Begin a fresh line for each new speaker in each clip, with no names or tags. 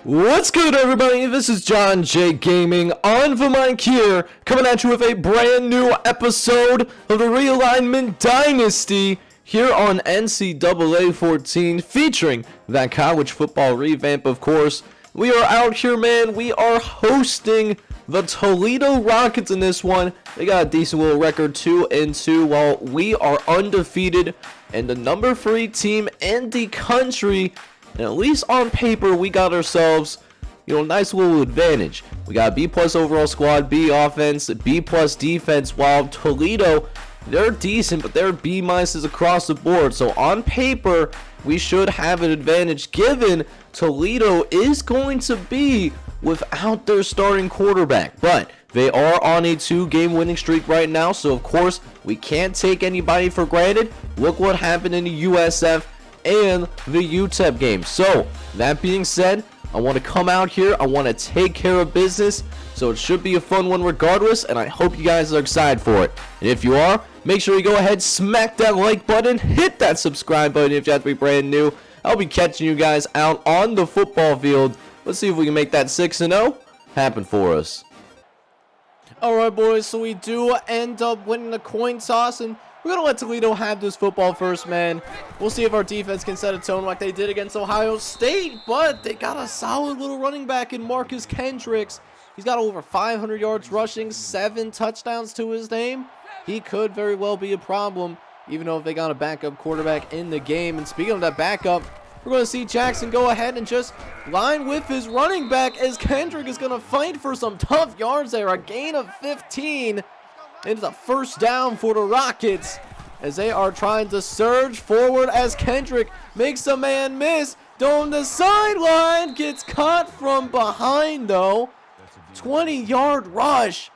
What's good, everybody? This is John J Gaming on the mic here, coming at you with a brand new episode of the Realignment Dynasty here on NCAA 14, featuring that college football revamp, of course. We are out here, man. We are hosting the Toledo Rockets in this one. They got a decent little record, 2-2, while we are undefeated and the number 3 team in the country. And at least on paper, we got ourselves, a nice little advantage. We got a B+ overall squad, B offense, B+ defense, while Toledo, they're decent, but they're B- across the board. So on paper, we should have an advantage, given Toledo is going to be without their starting quarterback. But they are on a 2-game winning streak right now, so of course, we can't take anybody for granted. Look what happened in the USF and the UTEP game. So that being said, I want to come out here, I want to take care of business, so it should be a fun one regardless, and I hope you guys are excited for it. And if you are, make sure you go ahead, smack that like button, hit that subscribe button if you have to be brand new. I'll be catching you guys out on the football field. Let's see if we can make that 6-0 happen for us. Alright, boys, so we do end up winning the coin toss, and we're going to let Toledo have this football first, man. We'll see if our defense can set a tone like they did against Ohio State, but they got a solid little running back in Marcus Kendricks. He's got over 500 yards rushing, 7 touchdowns to his name. He could very well be a problem, even though if they got a backup quarterback in the game. And speaking of that backup, we're going to see Jackson go ahead and just line with his running back as Kendrick is going to fight for some tough yards there. A gain of 15. It's a first down for the Rockets as they are trying to surge forward as Kendrick makes a man miss. Down the sideline, gets caught from behind though. 20-yard rush.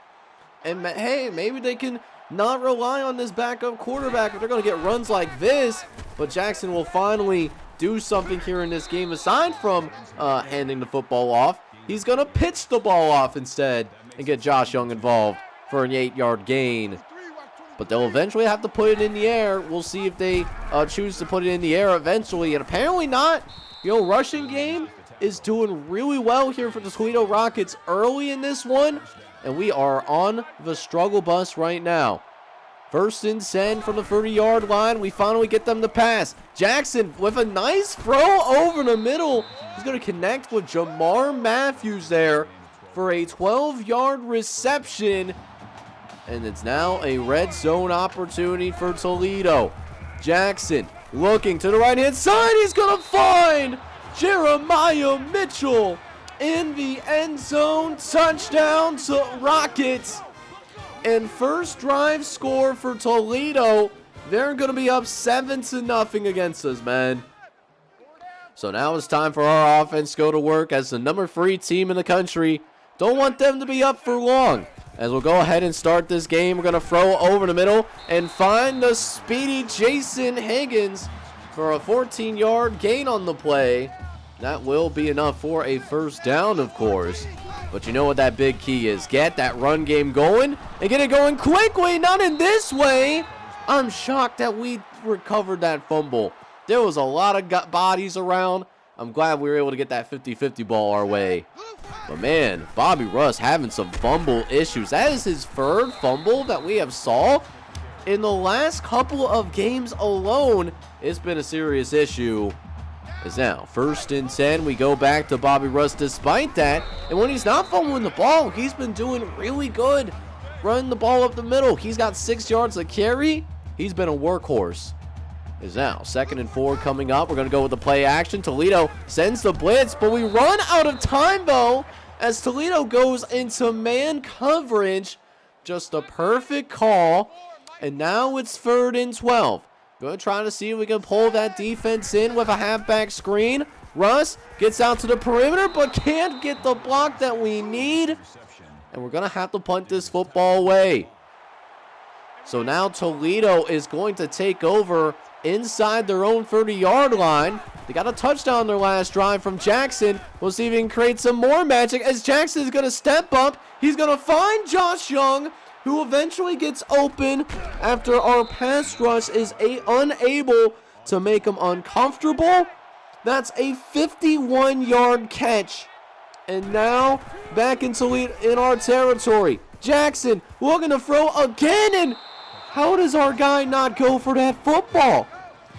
And hey, maybe they can not rely on this backup quarterback if they're going to get runs like this. But Jackson will finally do something here in this game aside from handing the football off. He's going to pitch the ball off instead and get Josh Young involved for an 8-yard gain. But they'll eventually have to put it in the air. We'll see if they choose to put it in the air eventually. And apparently not. Rushing game is doing really well here for the Toledo Rockets early in this one. And we are on the struggle bus right now. First and 10 from the 30-yard line. We finally get them to pass. Jackson with a nice throw over the middle. He's going to connect with Jamar Matthews there for a 12-yard reception. And it's now a red zone opportunity for Toledo. Jackson looking to the right-hand side. He's going to find Jeremiah Mitchell in the end zone. Touchdown to Rockets. And first drive score for Toledo. They're going to be up 7-0 against us, man. So now it's time for our offense to go to work as the number 3 team in the country. Don't want them to be up for long. As we'll go ahead and start this game, we're going to throw over the middle and find the speedy Jason Higgins for a 14-yard gain on the play. That will be enough for a first down, of course. But you know what that big key is. Get that run game going and get it going quickly. Not in this way. I'm shocked that we recovered that fumble. There was a lot of bodies around. I'm glad we were able to get that 50-50 ball our way. But man, Bobby Russ having some fumble issues. That is his 3rd fumble that we have saw. In the last couple of games alone, it's been a serious issue. Is now first and 10. We go back to Bobby Russ despite that. And when he's not fumbling the ball, he's been doing really good. Running the ball up the middle. He's got 6 yards to carry. He's been a workhorse. Is now 2nd and 4 coming up. We're going to go with the play action. Toledo sends the blitz, but we run out of time though as Toledo goes into man coverage. Just a perfect call. And now it's 3rd and 12. Going to try to see if we can pull that defense in with a halfback screen. Russ gets out to the perimeter but can't get the block that we need. And we're going to have to punt this football away. So now Toledo is going to take over inside their own 30-yard line. They got a touchdown their last drive from Jackson. We'll see if he can create some more magic as Jackson is going to step up. He's going to find Josh Young, who eventually gets open after our pass rush is unable to make him uncomfortable. That's a 51-yard catch And now, back in Toledo in our territory. Jackson looking to throw again, and how does our guy not go for that football?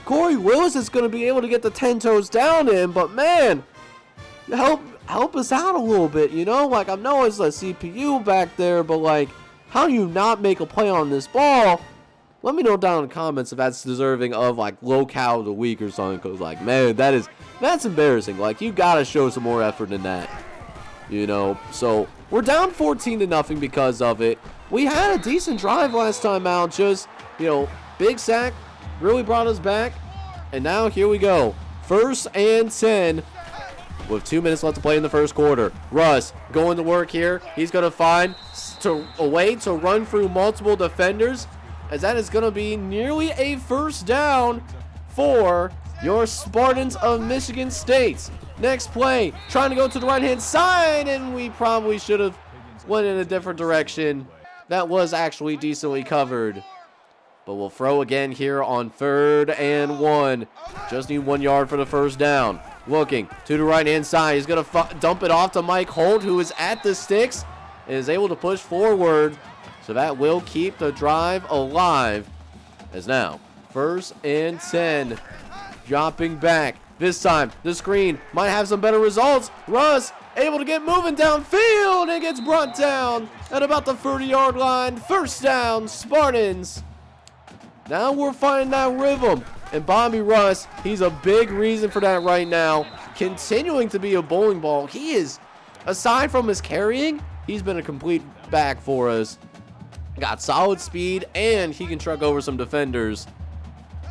Corey Lewis is going to be able to get the 10 toes down in, but man, help us out a little bit, you know? Like, I know it's a CPU back there, but like, how do you not make a play on this ball? Let me know down in the comments if that's deserving of like locale of the week or something, because like, man, that's embarrassing. Like, you gotta show some more effort in that, you know? So we're down 14-0 because of it. We had a decent drive last time out, just, you know, big sack really brought us back, and now here we go, 1st and 10 with 2 minutes left to play in the first quarter. Russ going to work here. He's going to find a way to run through multiple defenders, as that is going to be nearly a first down for your Spartans of Michigan State. Next play, trying to go to the right-hand side, and we probably should have went in a different direction. That was actually decently covered. But we'll throw again here on 3rd and 1. Just need 1 yard for the first down. Looking to the right-hand side. He's going to dump it off to Mike Holt, who is at the sticks and is able to push forward. So that will keep the drive alive. As now, 1st and 10. Dropping back. This time, the screen might have some better results. Russ able to get moving downfield and gets brought down at about the 30-yard line. First down, Spartans. Now we're finding that rhythm. And Bobby Russ, he's a big reason for that right now. Continuing to be a bowling ball. He is, aside from his carrying, he's been a complete back for us. Got solid speed, and he can truck over some defenders.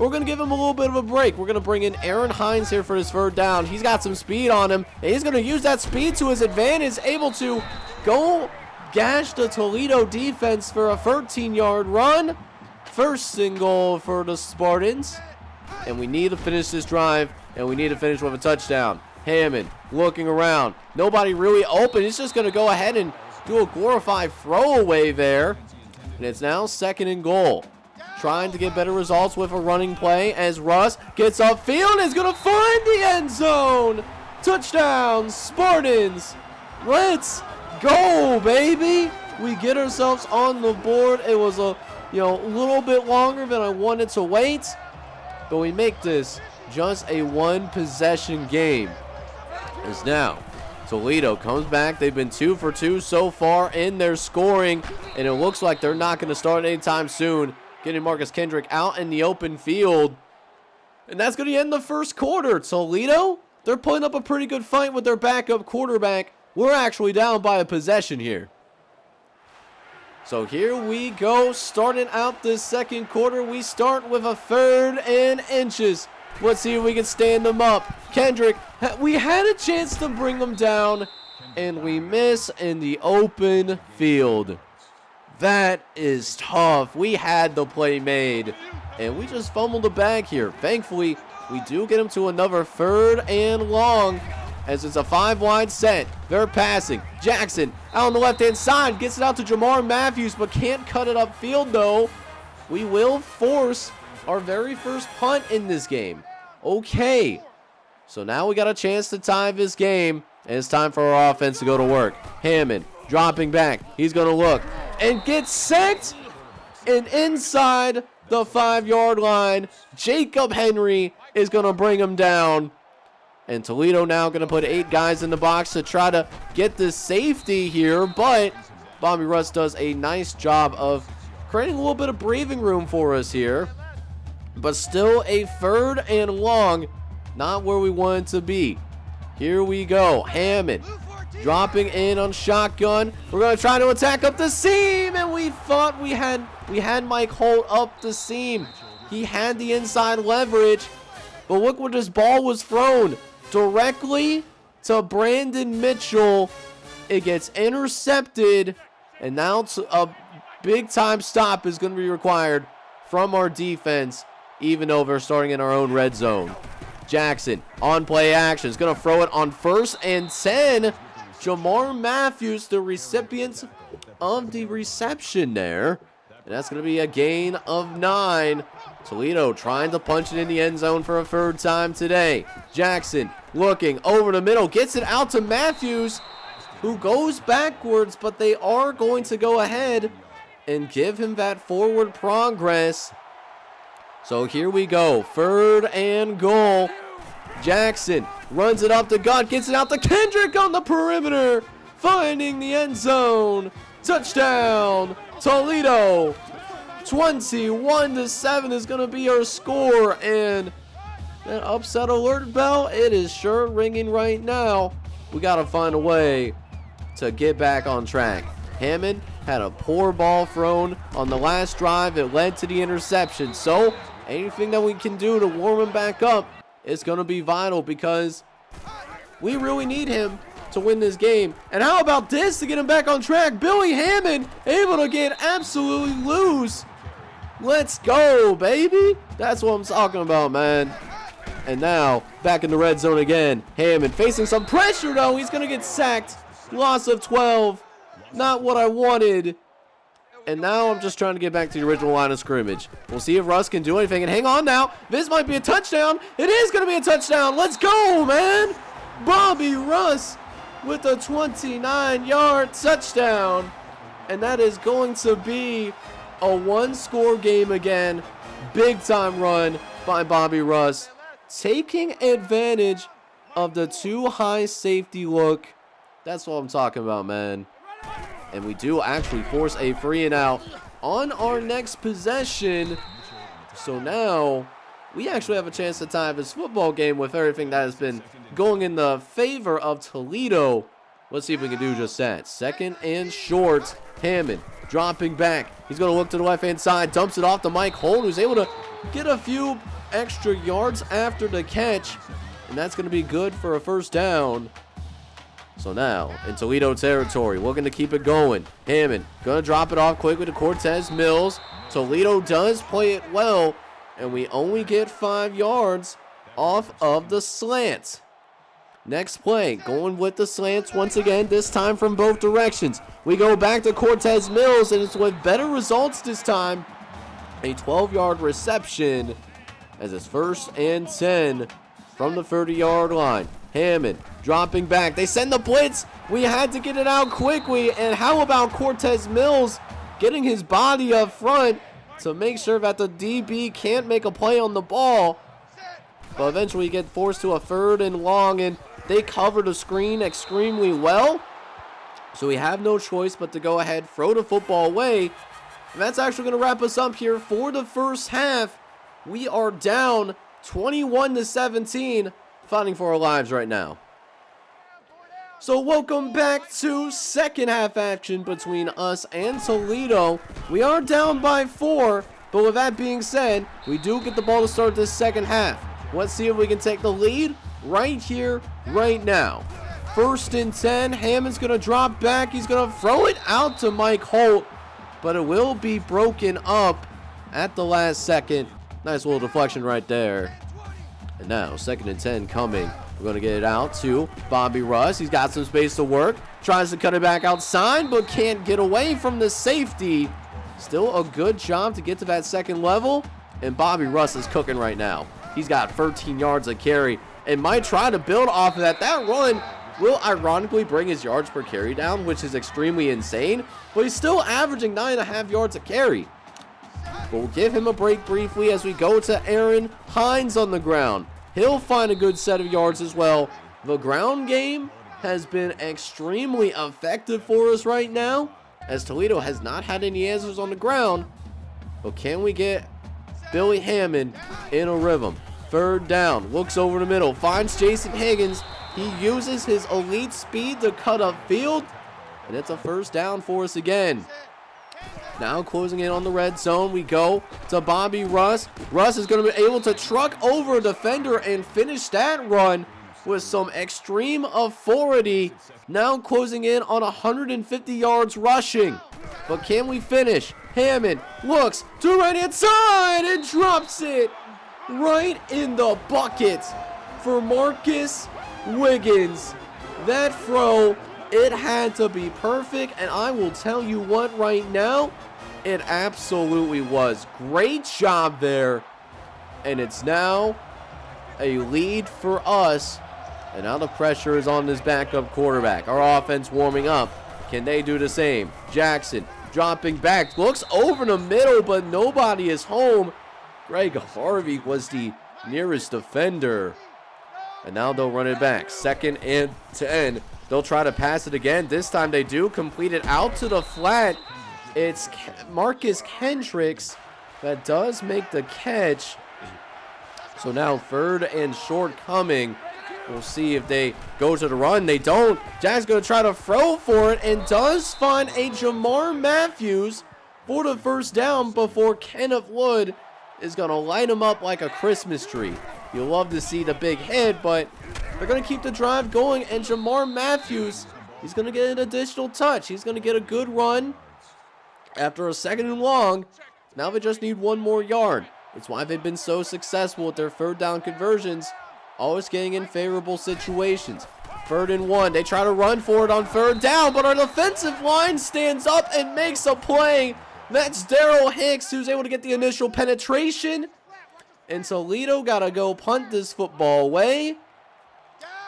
We're going to give him a little bit of a break. We're going to bring in Aaron Hines here for his 3rd down. He's got some speed on him, and he's going to use that speed to his advantage, able to go gash the Toledo defense for a 13-yard run. First single for the Spartans, and we need to finish this drive, and we need to finish with a touchdown. Hammond looking around. Nobody really open. He's just going to go ahead and do a glorified throwaway there, and it's now 2nd and goal. Trying to get better results with a running play as Russ gets upfield and is going to find the end zone. Touchdown, Spartans. Let's go, baby. We get ourselves on the board. It was a little bit longer than I wanted to wait, but we make this just a 1-possession game. As now, Toledo comes back. They've been 2 for 2 so far in their scoring, and it looks like they're not going to start anytime soon. Getting Marcus Kendrick out in the open field, and that's going to end the first quarter. Toledo, they're putting up a pretty good fight with their backup quarterback. We're actually down by a possession here. So here we go, starting out this second quarter. We start with a 3rd and inches. Let's see if we can stand them up. Kendrick, we had a chance to bring them down, and we miss in the open field. That is tough. We had the play made, and we just fumbled the bag here. Thankfully, we do get him to another 3rd and long, as it's a 5-wide set. They're passing. Jackson out on the left-hand side. Gets it out to Jamar Matthews, but can't cut it upfield, though. We will force our very first punt in this game. Okay. So now we got a chance to tie this game, and it's time for our offense to go to work. Hammond dropping back. He's going to look and get sacked. And inside the 5-yard line, Jacob Henry is going to bring him down. And Toledo now going to put 8 guys in the box to try to get this safety here. But Bobby Russ does a nice job of creating a little bit of breathing room for us here. But still a 3rd and long. Not where we want it to be. Here we go. Hammond dropping in on shotgun. We're going to try to attack up the seam. And we thought we had Mike Holt up the seam. He had the inside leverage. But look where this ball was thrown. Directly to Brandon Mitchell. It gets intercepted, and now a big-time stop is going to be required from our defense, even though we're starting in our own red zone. Jackson on play action is going to throw it on 1st and 10. Jamar Matthews, the recipient of the reception there, and that's going to be a gain of 9. Toledo trying to punch it in the end zone for a 3rd time today. Jackson looking over the middle, gets it out to Matthews, who goes backwards, but they are going to go ahead and give him that forward progress. So here we go, 3rd and goal. Jackson runs it up to gut, gets it out to Kendrick on the perimeter, finding the end zone. Touchdown, Toledo. 21-7 is going to be our score, and that upset alert bell, it is sure ringing right now. We got to find a way to get back on track. Hammond had a poor ball thrown on the last drive. It led to the interception. So anything that we can do to warm him back up is going to be vital, because we really need him to win this game. And how about this to get him back on track? Billy Hammond able to get absolutely loose. Let's go, baby. That's what I'm talking about, man. And now back in the red zone again. Hammond facing some pressure, though. He's going to get sacked. Loss of 12. Not what I wanted. And now I'm just trying to get back to the original line of scrimmage. We'll see if Russ can do anything. And hang on now. This might be a touchdown. It is going to be a touchdown. Let's go, man. Bobby Russ with a 29-yard touchdown. And that is going to be a one-score game again. Big-time run by Bobby Russ, taking advantage of the too high safety look. That's what I'm talking about, man. And we do actually force a 3 and out on our next possession. So now we actually have a chance to tie this football game with everything that has been going in the favor of Toledo. Let's see if we can do just that. 2nd and short. Hammond dropping back. He's going to look to the left-hand side. Dumps it off to Mike Holt, who's able to get a few extra yards after the catch. And that's going to be good for a 1st down. So now, in Toledo territory, looking to keep it going. Hammond going to drop it off quickly to Cortez Mills. Toledo does play it well, and we only get 5 yards off of the slant. Next play, going with the slants once again, this time from both directions. We go back to Cortez Mills, and it's with better results this time. A 12-yard reception as it's 1st and 10 from the 30-yard line. Hammond dropping back. They send the blitz. We had to get it out quickly. And how about Cortez Mills getting his body up front to make sure that the DB can't make a play on the ball. But eventually we get forced to a 3rd and long, and they cover the screen extremely well. So we have no choice but to go ahead, throw the football away. And that's actually going to wrap us up here for the first half. We are down 21-17. Fighting for our lives right now. So welcome back to second half action between us and Toledo. We are down by 4, but with that being said, we do get the ball to start this second half. Let's see if we can take the lead right here, right now. 1st and 10, Hammond's going to drop back. He's going to throw it out to Mike Holt, but it will be broken up at the last second. Nice little deflection right there. And now, 2nd and 10 coming. We're going to get it out to Bobby Russ. He's got some space to work. Tries to cut it back outside, but can't get away from the safety. Still a good job to get to that 2nd level. And Bobby Russ is cooking right now. He's got 13 yards of carry and might try to build off of that. That run will ironically bring his yards per carry down, which is extremely insane. But he's still averaging 9.5 yards a carry. But we'll give him a break briefly as we go to Aaron Hines on the ground. He'll find a good set of yards as well. The ground game has been extremely effective for us right now, as Toledo has not had any answers on the ground. But can we get Billy Hammond in a rhythm? 3rd down, looks over the middle, finds Jason Higgins. He uses his elite speed to cut up field, and it's a 1st down for us again. Now closing in on the red zone, we go to Bobby Russ. Russ is going to be able to truck over a defender and finish that run with some extreme authority. Now closing in on 150 yards rushing. But can we finish? Hammond looks to right-hand side and drops it right in the bucket for Marcus Wiggins. That throw, it had to be perfect, and I will tell you what right now, it absolutely was. Great job there. And it's now a lead for us
And now the pressure is on this backup quarterback. Our offense warming up. Can they do the same? Jackson dropping back. Looks over the middle, but nobody is home. Greg Harvey was the nearest defender. And now they'll run it back. 2nd and 10. They'll try to pass it again. This time they do complete it out to the flat. It's Marcus Kendricks that does make the catch. So now 3rd and short coming. We'll see if they go to the run. They don't. Jack's going to try to throw for it and does find a Jamar Matthews for the first down before Kenneth Wood is going to light him up like a Christmas tree. You'll love to see the big hit, but they're going to keep the drive going. And Jamar Matthews, he's going to get an additional touch. He's going to get a good run after a 2nd and long. Now they just need 1 more yard. It's why they've been so successful with their 3rd down conversions. Always getting in favorable situations. 3rd and 1. They try to run for it on 3rd down, but our defensive line stands up and makes a play. That's Daryl Hicks, who's able to get the initial penetration. And Toledo got to go punt this football away.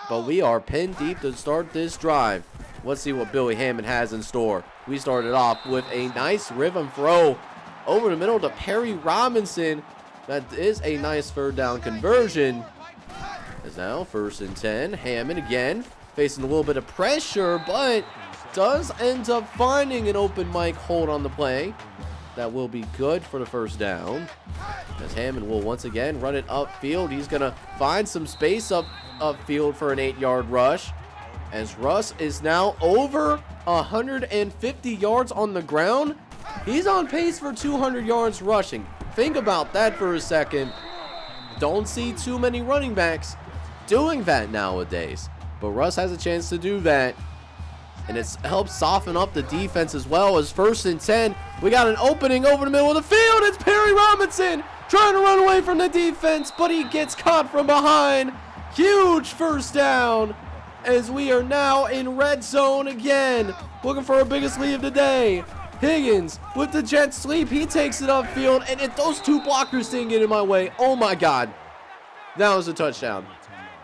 But we are pinned deep to start this drive. Let's see what Billy Hammond has in store. We started off with a nice rhythm throw over the middle to Perry Robinson. That is a nice 3rd down conversion. Is now 1st and 10. Hammond again facing a little bit of pressure, but does end up finding an open Mike hold on the play. That will be good for the 1st down. As Hammond will once again run it upfield. He's going to find some space upfield for an 8-yard rush. As Russ is now over 150 yards on the ground. He's on pace for 200 yards rushing. Think about that for a second. Don't see too many running backs doing that nowadays. But Russ has a chance to do that. And it's helped soften up the defense as well. As 1st and 10, we got an opening over the middle of the field. It's Perry Robinson trying to run away from the defense, but he gets caught from behind. Huge 1st down as we are now in red zone again. Looking for our biggest lead of the day. Higgins with the jet sweep. He takes it upfield, and those 2 blockers didn't get in my way. Oh my God. That was a touchdown.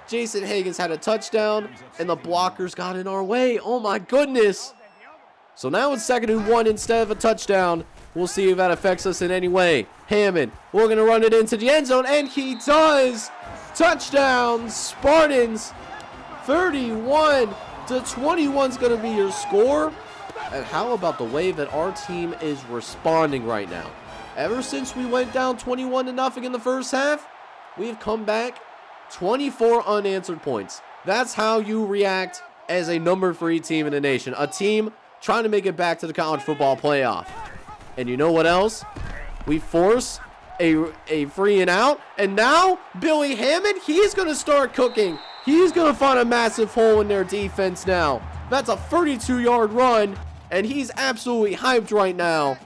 Jason Higgins had a touchdown, and the blockers got in our way. Oh my goodness. So now it's 2nd and 1 instead of a touchdown. We'll see if that affects us in any way. Hammond, we're going to run it into the end zone, and he does. Touchdown, Spartans. 31-21 is going to be your score. And how about the way that our team is responding right now? Ever since we went down 21-0 in the first half, we've come back 24 unanswered points. That's how you react as a number 3 team in the nation. A team trying to make it back to the college football playoff. And you know what else? We force a free and out. And now Billy Hammond, he's going to start cooking. He's going to find a massive hole in their defense now. That's a 32-yard run. And he's absolutely hyped right now.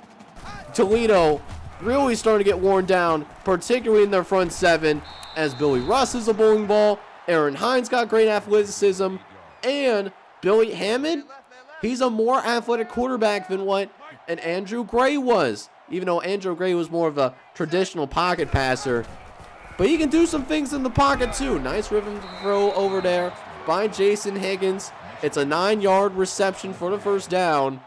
Toledo really starting to get worn down, particularly in their front 7, as Billy Russ is a bowling ball. Aaron Hines got great athleticism. And Billy Hammond, he's a more athletic quarterback than what an Andrew Gray was. Even though Andrew Gray was more of a traditional pocket passer. But he can do some things in the pocket too. Nice rhythm throw over there by Jason Higgins. It's a 9-yard reception for the 1st down.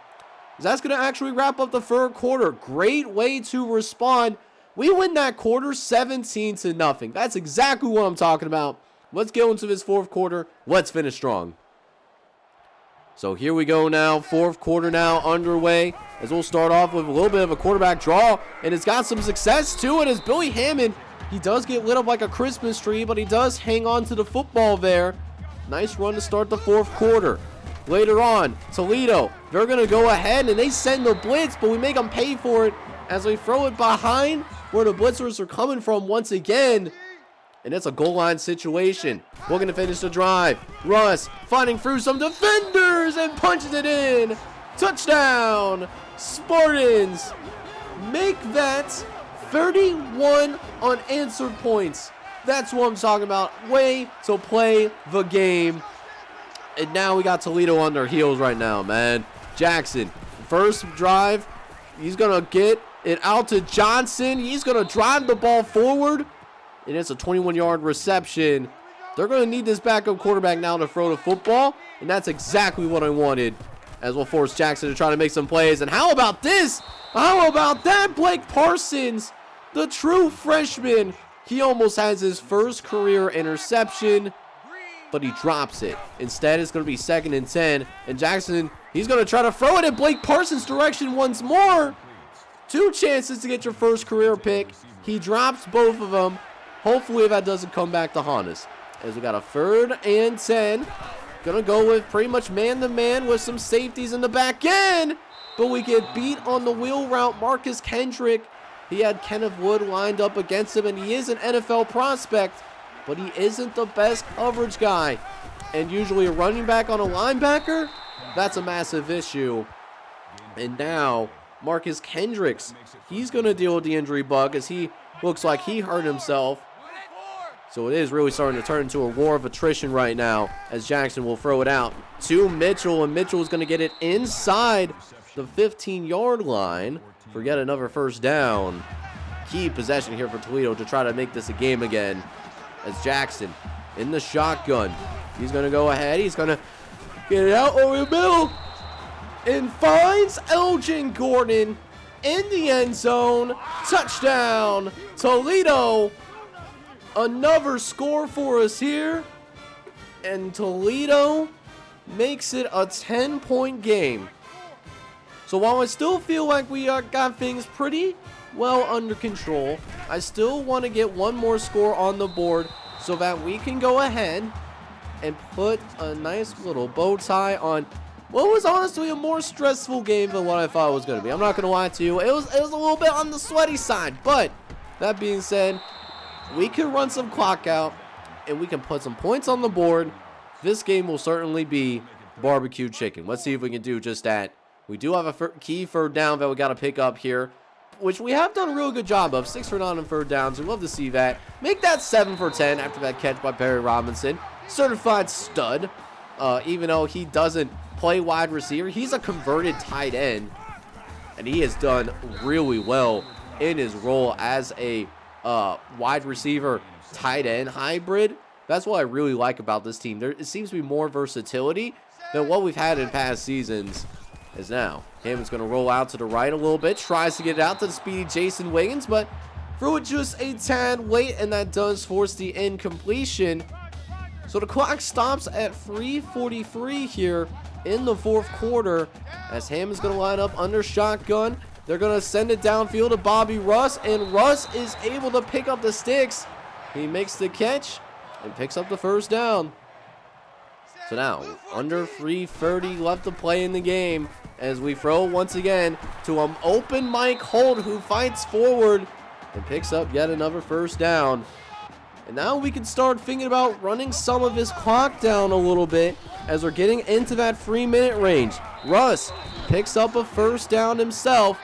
That's going to actually wrap up the 3rd quarter. Great way to respond. We win that quarter 17-0. That's exactly what I'm talking about. Let's go into this 4th quarter. Let's finish strong. So here we go now. 4th quarter now underway. As we'll start off with a little bit of a quarterback draw. And it's got some success to it as Billy Hammond, he does get lit up like a Christmas tree, but he does hang on to the football there. Nice run to start the 4th quarter. Later on, Toledo, they're going to go ahead and they send the blitz, but we make them pay for it as we throw it behind where the blitzers are coming from once again. And it's a goal line situation. We're going to finish the drive. Russ fighting through some defenders and punches it in. Touchdown. Spartans make that 31 unanswered points. That's what I'm talking about. Way to play the game. And now we got Toledo on their heels right now, man. Jackson, first drive. He's going to get it out to Johnson. He's going to drive the ball forward. And it's a 21-yard reception. They're going to need this backup quarterback now to throw the football, and that's exactly what I wanted, as we'll force Jackson to try to make some plays. And how about this? How about that? Blake Parsons, the true freshman. He almost has his first career interception, but he drops it. Instead, it's going to be 2nd and 10, and Jackson, he's going to try to throw it in Blake Parsons' direction once more. 2 chances to get your first career pick. He drops both of them. Hopefully that doesn't come back to haunt us. As we got a 3rd and 10. Gonna go with pretty much man-to-man with some safeties in the back end. But we get beat on the wheel route. Marcus Kendrick, he had Kenneth Wood lined up against him, and he is an NFL prospect, but he isn't the best coverage guy. And usually a running back on a linebacker, that's a massive issue. And now Marcus Kendricks, he's gonna deal with the injury bug as he looks like he hurt himself. So it is really starting to turn into a war of attrition right now as Jackson will throw it out to Mitchell, and Mitchell is going to get it inside the 15-yard line for yet another first down. Key possession here for Toledo to try to make this a game again as Jackson in the shotgun. He's going to go ahead. He's going to get it out over the middle and finds Elgin Gordon in the end zone. Touchdown, Toledo. Another score for us here, and Toledo makes it a 10-point game. So while I still feel like we got things pretty well under control, I still want to get one more score on the board so that we can go ahead and put a nice little bow tie on what was honestly a more stressful game than what I thought it was going to be. I'm not going to lie to you. It was a little bit on the sweaty side, but that being said, we can run some clock out, and we can put some points on the board. This game will certainly be barbecue chicken. Let's see if we can do just that. We do have a key 3rd down that we got to pick up here, which we have done a real good job of. 6 for 9 on 3rd downs. We love to see that. Make that 7 for 10 after that catch by Barry Robinson. Certified stud. Even though he doesn't play wide receiver, he's a converted tight end, and he has done really well in his role as a wide receiver tight end hybrid. That's what I really like about this team. It seems to be more versatility than what we've had in past seasons. As now Hammond's going to roll out to the right a little bit, tries to get it out to the speedy Jason Wiggins, but threw it just a tad late, and that does force the incompletion. So the clock stops at 3:43 here in the 4th quarter as Hammond's going to line up under shotgun. They're going to send it downfield to Bobby Russ, and Russ is able to pick up the sticks. He makes the catch and picks up the first down. So now, under 3:30 left to play in the game as we throw once again to open Mike Holt, who fights forward and picks up yet another first down. And now we can start thinking about running some of his clock down a little bit as we're getting into that 3-minute range. Russ picks up a first down himself.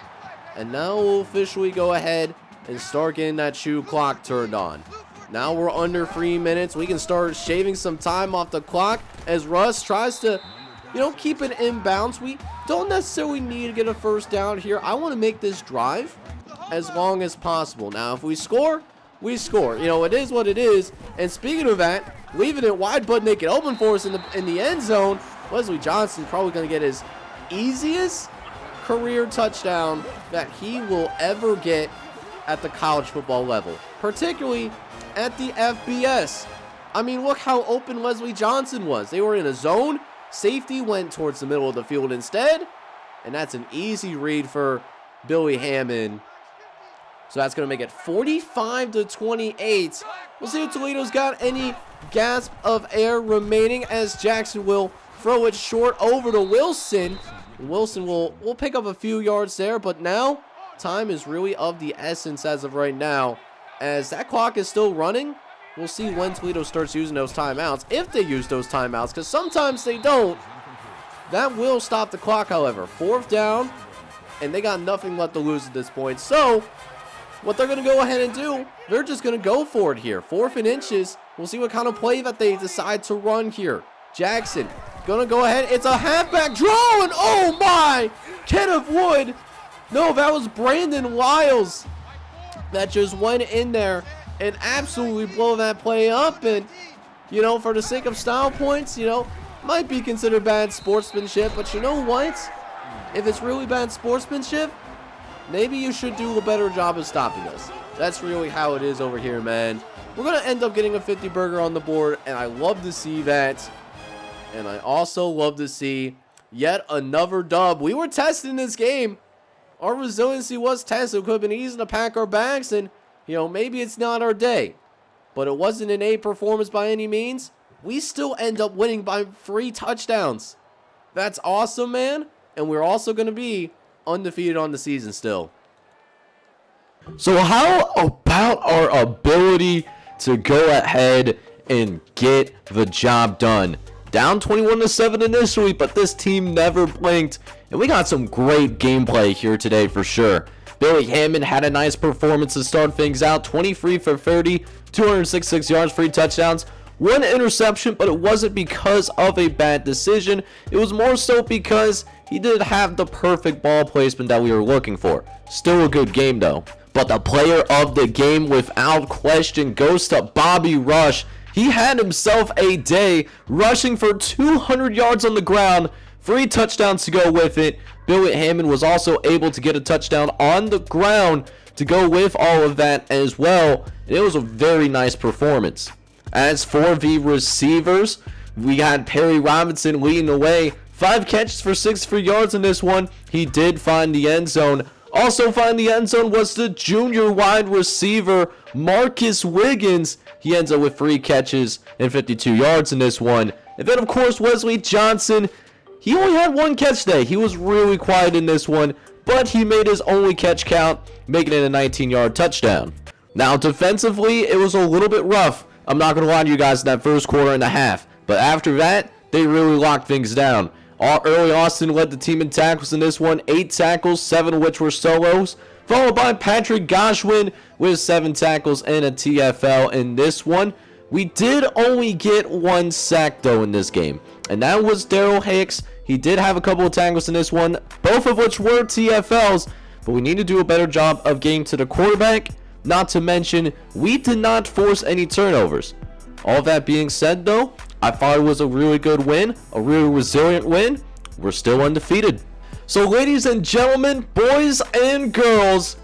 And now we'll officially go ahead and start getting that shoe clock turned on. Now we're under 3 minutes. We can start shaving some time off the clock as Russ tries to, keep it in bounds. We don't necessarily need to get a first down here. I want to make this drive as long as possible. Now, if we score, we score. It is what it is. And speaking of that, leaving it wide but naked open for us in the end zone, Wesley Johnson probably going to get his easiest career touchdown that he will ever get at the college football level, particularly at the FBS. I mean, look how open Wesley Johnson was. They were in a zone. Safety went towards the middle of the field instead, and that's an easy read for Billy Hammond. So that's going to make it 45-28. We'll see if Toledo's got any gasp of air remaining as Jackson will throw it short over to Wilson. Wilson will pick up a few yards there, but now time is really of the essence as of right now. As that clock is still running, we'll see when Toledo starts using those timeouts, if they use those timeouts, because sometimes they don't. That will stop the clock, however. 4th down, and they got nothing left to lose at this point. So what they're going to go ahead and do, they're just going to go for it here. 4th and inches. We'll see what kind of play that they decide to run here. Jackson going to go ahead. It's a halfback draw, and oh my! Kenneth Wood. No, that was Brandon Wiles that just went in there and absolutely blow that play up. And for the sake of style points, might be considered bad sportsmanship. But you know what? If it's really bad sportsmanship, maybe you should do a better job of stopping us. That's really how it is over here, man. We're going to end up getting a 50 burger on the board, and I love to see that. And I also love to see yet another dub. We were testing this game. Our resiliency was tested. It could have been easy to pack our bags, and, maybe it's not our day. But it wasn't an A performance by any means. We still end up winning by 3 touchdowns. That's awesome, man. And we're also going to be undefeated on the season still.
So how about our ability to go ahead and get the job done? Down 21-7 initially, but this team never blinked, and we got some great gameplay here today for sure. Billy Hammond had a nice performance to start things out. 23 for 30, 266 yards, 3 touchdowns, 1 interception, but it wasn't because of a bad decision. It was more so because he didn't have the perfect ball placement that we were looking for. Still a good game though. But the player of the game without question goes to Bobby Rush. He had himself a day, rushing for 200 yards on the ground, 3 touchdowns to go with it. Billy Hammond was also able to get a touchdown on the ground to go with all of that as well. And it was a very nice performance. As for the receivers, we had Perry Robinson leading the way. 5 catches for 64 yards in this one. He did find the end zone. Also find the end zone was the junior wide receiver, Marcus Wiggins. He ends up with 3 catches and 52 yards in this one. And then, of course, Wesley Johnson. He only had 1 catch today. He was really quiet in this one, but he made his only catch count, making it a 19-yard touchdown. Now, defensively, it was a little bit rough. I'm not going to lie to you guys in that first quarter and a half. But after that, they really locked things down. Early Austin led the team in tackles in this one. 8 tackles, 7 of which were solos. Followed by Patrick Goshwin with 7 tackles and a TFL in this one. We did only get 1 sack, though, in this game. And that was Daryl Hicks. He did have a couple of tackles in this one, both of which were TFLs. But we need to do a better job of getting to the quarterback. Not to mention, we did not force any turnovers. All that being said, though, I thought it was a really good win, a really resilient win. We're still undefeated. So, ladies and gentlemen, boys and girls,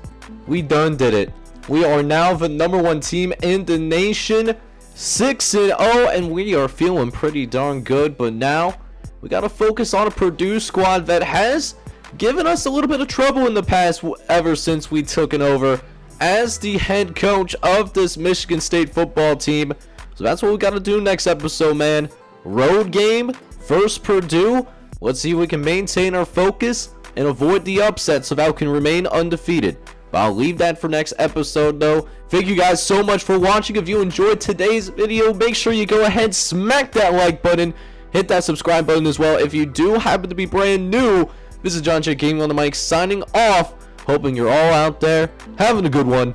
we done did it. We are now the #1 team in the nation, 6-0, and we are feeling pretty darn good. But now, we got to focus on a Purdue squad that has given us a little bit of trouble in the past ever since we took it over as the head coach of this Michigan State football team. So that's what we got to do next episode, man. Road game, first Purdue. Let's see if we can maintain our focus and avoid the upset so that we can remain undefeated. But I'll leave that for next episode, though. Thank you guys so much for watching. If you enjoyed today's video, make sure you go ahead, smack that like button, hit that subscribe button as well. If you do happen to be brand new, this is John J. Gaming on the mic signing off. Hoping you're all out there having a good one.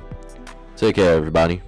Take care, everybody.